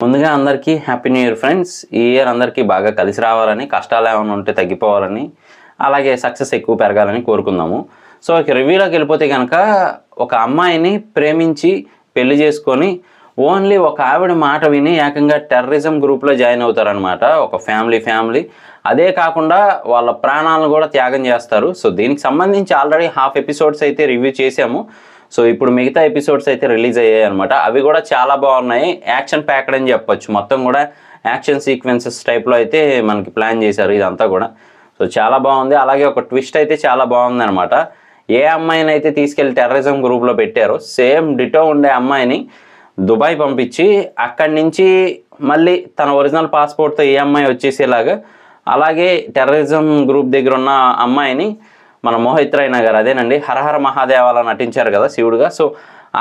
ముందుగా అందరికీ happy new year friends. ఈ ఇయర్ అందరికీ బాగా కలిసి రావాలని, కష్టాలు ఏమైనా ఉంటే తగ్గిపోవాలని, అలాగే సక్సెస్ ఎక్కువ పెరగాలని కోరుకుందాము. సో ఇక రివ్యూలోకి వెళ్ళిపోతే కనుక, ఒక అమ్మాయిని ప్రేమించి పెళ్లి చేసుకొని ఓన్లీ ఒక ఆవిడ మాట విని ఏకంగా టెర్రరిజం గ్రూప్లో జాయిన్ అవుతారనమాట. ఒక ఫ్యామిలీ అదే కాకుండా వాళ్ళ ప్రాణాలను కూడా త్యాగం చేస్తారు. సో దీనికి సంబంధించి ఆల్రెడీ హాఫ్ ఎపిసోడ్స్ అయితే రివ్యూ చేసాము. సో ఇప్పుడు మిగతా ఎపిసోడ్స్ అయితే రిలీజ్ అయ్యాయి అనమాట. అవి కూడా చాలా బాగున్నాయి. యాక్షన్ ప్యాక్డ్ అని చెప్పొచ్చు. మొత్తం కూడా యాక్షన్ సీక్వెన్సెస్ టైప్లో అయితే మనకి ప్లాన్ చేశారు ఇదంతా కూడా. సో చాలా బాగుంది. అలాగే ఒక ట్విస్ట్ అయితే చాలా బాగుంది అనమాట. ఏ అమ్మాయిని అయితే తీసుకెళ్ళి టెర్రరిజం గ్రూప్లో పెట్టారో సేమ్ డిటో ఉండే అమ్మాయిని దుబాయ్ పంపించి అక్కడి నుంచి మళ్ళీ తన ఒరిజినల్ పాస్పోర్ట్తో ఏ అమ్మాయి వచ్చేసేలాగా, అలాగే టెర్రరిజం గ్రూప్ దగ్గర ఉన్న అమ్మాయిని మన మోహిత్ రైనా గారు, అదేనండి హరహర మహాదేవాల నటించారు కదా శివుడుగా. సో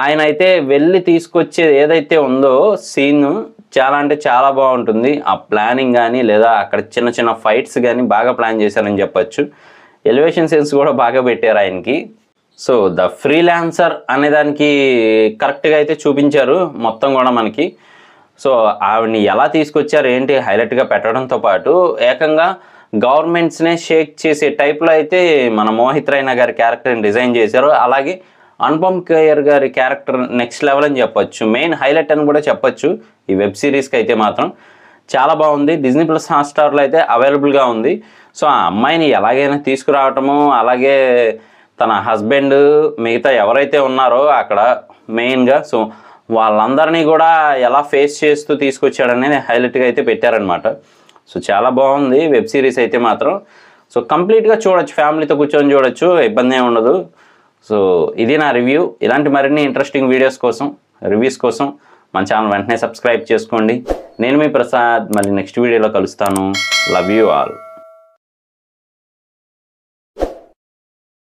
ఆయన అయితే వెళ్ళి తీసుకొచ్చేది ఏదైతే ఉందో సీన్ చాలా అంటే చాలా బాగుంటుంది. ఆ ప్లానింగ్ కానీ లేదా అక్కడ చిన్న చిన్న ఫైట్స్ కానీ బాగా ప్లాన్ చేశారని చెప్పచ్చు. ఎలివేషన్ సీన్స్ కూడా బాగా పెట్టారు ఆయనకి. సో ద ఫ్రీలాన్సర్ అనే దానికి కరెక్ట్గా అయితే చూపించారు మొత్తం కూడా మనకి. సో ఆవిడని ఎలా తీసుకొచ్చారు ఏంటి హైలైట్గా పెట్టడంతో పాటు ఏకంగా గవర్నమెంట్స్నే షేక్ చేసే టైప్లో అయితే మన మోహిత్ రైనా గారి క్యారెక్టర్ని డిజైన్ చేశారు. అలాగే అనుపమ్ ఖేర్ గారి క్యారెక్టర్ నెక్స్ట్ లెవెల్ అని చెప్పొచ్చు. మెయిన్ హైలైట్ అని కూడా చెప్పొచ్చు ఈ వెబ్ సిరీస్కి అయితే మాత్రం. చాలా బాగుంది. డిజ్నీ ప్లస్ హాట్స్టార్లో అయితే అవైలబుల్గా ఉంది. సో ఆ అమ్మాయిని ఎలాగైనా తీసుకురావటము, అలాగే తన హస్బెండ్ మిగతా ఎవరైతే ఉన్నారో అక్కడ మెయిన్గా, సో వాళ్ళందరినీ కూడా ఎలా ఫేస్ చేస్తూ తీసుకొచ్చాడనేది హైలైట్గా అయితే పెట్టారనమాట. సో చాలా బాగుంది వెబ్ సిరీస్ అయితే మాత్రం. సో కంప్లీట్గా చూడొచ్చు, ఫ్యామిలీతో కూర్చొని చూడొచ్చు, ఇబ్బంది ఏమి ఉండదు. సో ఇది నా రివ్యూ. ఇలాంటి మరిన్ని ఇంట్రెస్టింగ్ వీడియోస్ కోసం, రివ్యూస్ కోసం మన ఛానల్ వెంటనే సబ్స్క్రైబ్ చేసుకోండి. నేను మీ ప్రసాద్. మళ్ళీ నెక్స్ట్ వీడియోలో కలుస్తాను. Love you all.